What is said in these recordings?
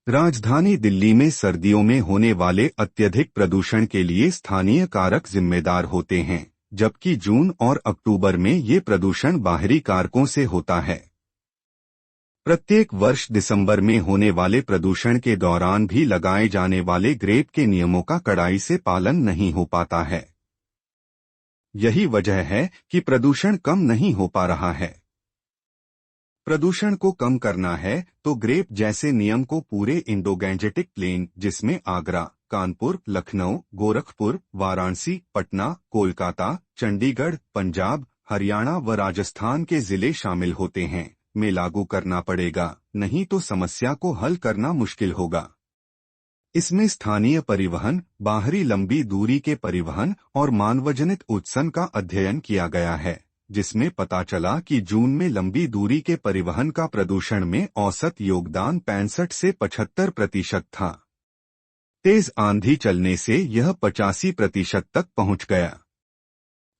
राजधानी दिल्ली में सर्दियों में होने वाले अत्यधिक प्रदूषण के लिए स्थानीय कारक जिम्मेदार होते हैं, जबकि जून और अक्टूबर में ये प्रदूषण बाहरी कारकों से होता है। प्रत्येक वर्ष दिसंबर में होने वाले प्रदूषण के दौरान भी लगाए जाने वाले ग्रेप के नियमों का कड़ाई से पालन नहीं हो पाता है। यही वजह है कि प्रदूषण कम नहीं हो पा रहा है। प्रदूषण को कम करना है तो ग्रेप जैसे नियम को पूरे इंडो गैंजेटिक प्लेन, जिसमें आगरा, कानपुर, लखनऊ, गोरखपुर, वाराणसी, पटना, कोलकाता, चंडीगढ़, पंजाब, हरियाणा व राजस्थान के जिले शामिल होते हैं, में लागू करना पड़ेगा, नहीं तो समस्या को हल करना मुश्किल होगा। इसमें स्थानीय परिवहन, बाहरी लंबी दूरी के परिवहन और मानवजनित उत्सर्जन का अध्ययन किया गया है, जिसमें पता चला कि जून में लंबी दूरी के परिवहन का प्रदूषण में औसत योगदान 65 से 75% था। तेज आंधी चलने से यह 85% तक पहुंच गया।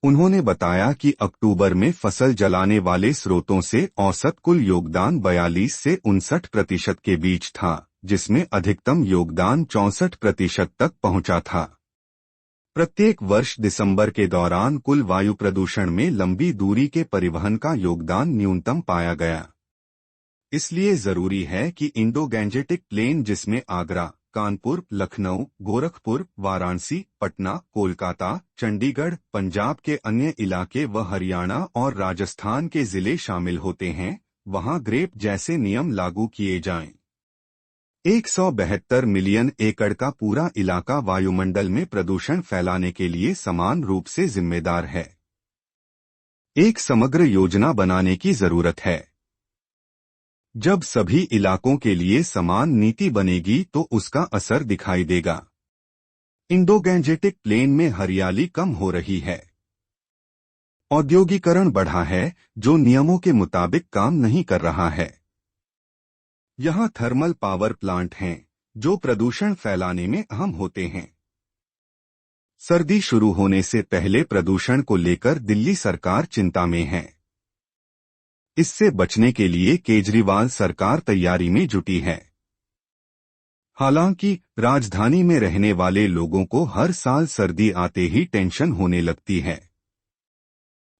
उन्होंने बताया कि अक्टूबर में फसल जलाने वाले स्रोतों से औसत कुल योगदान 42 से 59% के बीच था, जिसमें अधिकतम योगदान 64% तक पहुंचा था। प्रत्येक वर्ष दिसंबर के दौरान कुल वायु प्रदूषण में लंबी दूरी के परिवहन का योगदान न्यूनतम पाया गया। इसलिए जरूरी है कि इंडो गैंजेटिक प्लेन, जिसमें आगरा, कानपुर, लखनऊ, गोरखपुर, वाराणसी, पटना, कोलकाता, चंडीगढ़, पंजाब के अन्य इलाके व हरियाणा और राजस्थान के जिले शामिल होते हैं, वहां ग्रेप जैसे नियम लागू किए जाएं। 172 मिलियन एकड़ का पूरा इलाका वायुमंडल में प्रदूषण फैलाने के लिए समान रूप से जिम्मेदार है। एक समग्र योजना बनाने की जरूरत है। जब सभी इलाकों के लिए समान नीति बनेगी तो उसका असर दिखाई देगा। इंडो गैंजेटिक प्लेन में हरियाली कम हो रही है। औद्योगिकरण बढ़ा है, जो नियमों के मुताबिक काम नहीं कर रहा है। यहाँ थर्मल पावर प्लांट हैं, जो प्रदूषण फैलाने में अहम होते हैं। सर्दी शुरू होने से पहले प्रदूषण को लेकर दिल्ली सरकार चिंता में है। इससे बचने के लिए केजरीवाल सरकार तैयारी में जुटी है। हालांकि राजधानी में रहने वाले लोगों को हर साल सर्दी आते ही टेंशन होने लगती है।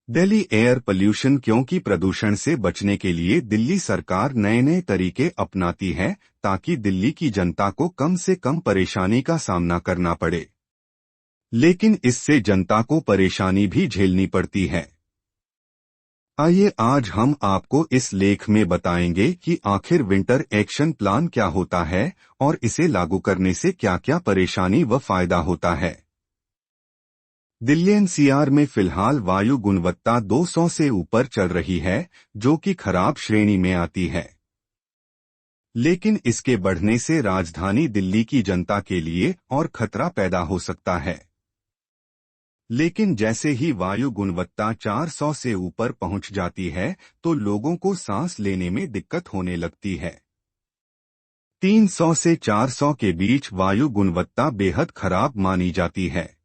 दिल्ली एयर पोल्यूशन, क्योंकि प्रदूषण से बचने के लिए दिल्ली सरकार नए नए तरीके अपनाती है, ताकि दिल्ली की जनता को कम से कम परेशानी का सामना करना पड़े। लेकिन इससे जनता को परेशानी भी झेलनी पड़ती है। आइए आज हम आपको इस लेख में बताएंगे कि आखिर विंटर एक्शन प्लान क्या होता है और इसे लागू करने से क्या क्या परेशानी व फायदा होता है। दिल्ली एनसीआर में फिलहाल वायु गुणवत्ता 200 से ऊपर चल रही है, जो कि खराब श्रेणी में आती है। लेकिन इसके बढ़ने से राजधानी दिल्ली की जनता के लिए और खतरा पैदा हो सकता है। लेकिन जैसे ही वायु गुणवत्ता 400 से ऊपर पहुंच जाती है तो लोगों को सांस लेने में दिक्कत होने लगती है। 300 से 400 के बीच वायु गुणवत्ता बेहद खराब मानी जाती है।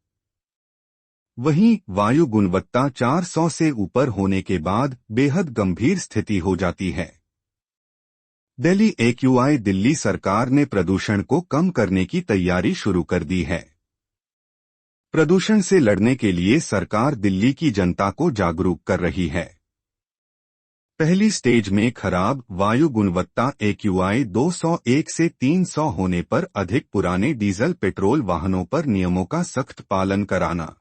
वहीं वायु गुणवत्ता 400 से ऊपर होने के बाद बेहद गंभीर स्थिति हो जाती है। दिल्ली एक्यूआई, दिल्ली सरकार ने प्रदूषण को कम करने की तैयारी शुरू कर दी है। प्रदूषण से लड़ने के लिए सरकार दिल्ली की जनता को जागरूक कर रही है। पहली स्टेज में खराब वायु गुणवत्ता एक्यूआई 201 से 300 होने पर अधिक पुराने डीजल पेट्रोल वाहनों पर नियमों का सख्त पालन कराना।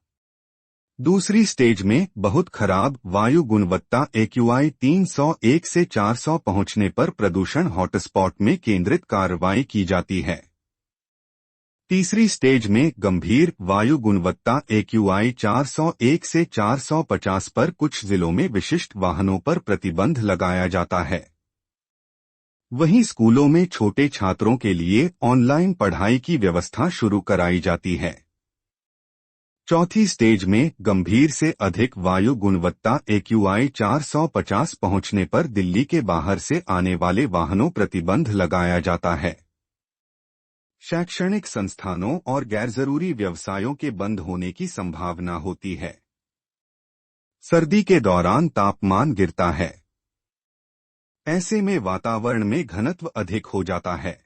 दूसरी स्टेज में बहुत खराब वायु गुणवत्ता एक्यूआई 301 से 400 पहुंचने पर प्रदूषण हॉटस्पॉट में केंद्रित कार्रवाई की जाती है। तीसरी स्टेज में गंभीर वायु गुणवत्ता एक्यूआई 401 से 450 पर कुछ जिलों में विशिष्ट वाहनों पर प्रतिबंध लगाया जाता है। वहीं स्कूलों में छोटे छात्रों के लिए ऑनलाइन पढ़ाई की व्यवस्था शुरू कराई जाती है। चौथी स्टेज में गंभीर से अधिक वायु गुणवत्ता एक्यूआई 450 पहुंचने पर दिल्ली के बाहर से आने वाले वाहनों प्रतिबंध लगाया जाता है। शैक्षणिक संस्थानों और गैरजरूरी व्यवसायों के बंद होने की संभावना होती है। सर्दी के दौरान तापमान गिरता है। ऐसे में वातावरण में घनत्व अधिक हो जाता है।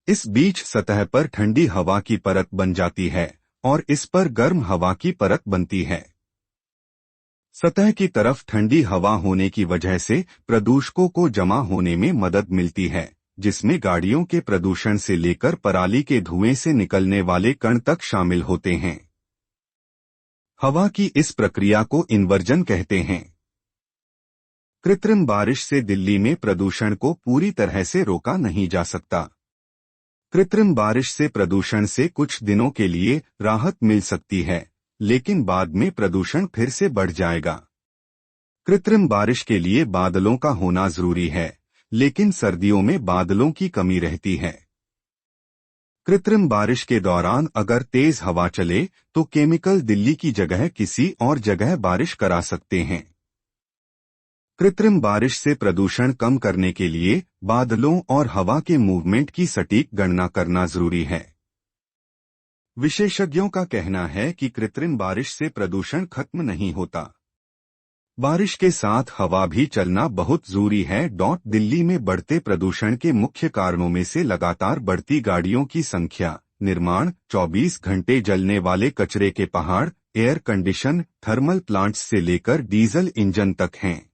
इस बीच सतह पर ठंडी हवा की परत बन जाती है और इस पर गर्म हवा की परत बनती है। सतह की तरफ ठंडी हवा होने की वजह से प्रदूषकों को जमा होने में मदद मिलती है, जिसमें गाड़ियों के प्रदूषण से लेकर पराली के धुएं से निकलने वाले कण तक शामिल होते हैं। हवा की इस प्रक्रिया को इन्वर्जन कहते हैं। कृत्रिम बारिश से दिल्ली में प्रदूषण को पूरी तरह से रोका नहीं जा सकता। कृत्रिम बारिश से प्रदूषण से कुछ दिनों के लिए राहत मिल सकती है, लेकिन बाद में प्रदूषण फिर से बढ़ जाएगा। कृत्रिम बारिश के लिए बादलों का होना जरूरी है, लेकिन सर्दियों में बादलों की कमी रहती है। कृत्रिम बारिश के दौरान अगर तेज हवा चले तो केमिकल दिल्ली की जगह किसी और जगह बारिश करा सकते हैं। कृत्रिम बारिश से प्रदूषण कम करने के लिए बादलों और हवा के मूवमेंट की सटीक गणना करना जरूरी है। विशेषज्ञों का कहना है कि कृत्रिम बारिश से प्रदूषण खत्म नहीं होता। बारिश के साथ हवा भी चलना बहुत जरूरी है। दिल्ली में बढ़ते प्रदूषण के मुख्य कारणों में से लगातार बढ़ती गाड़ियों की संख्या, निर्माण, 24 घंटे जलने वाले कचरे के पहाड़, एयर कंडीशन, थर्मल प्लांट्स से लेकर डीजल इंजन तक हैं।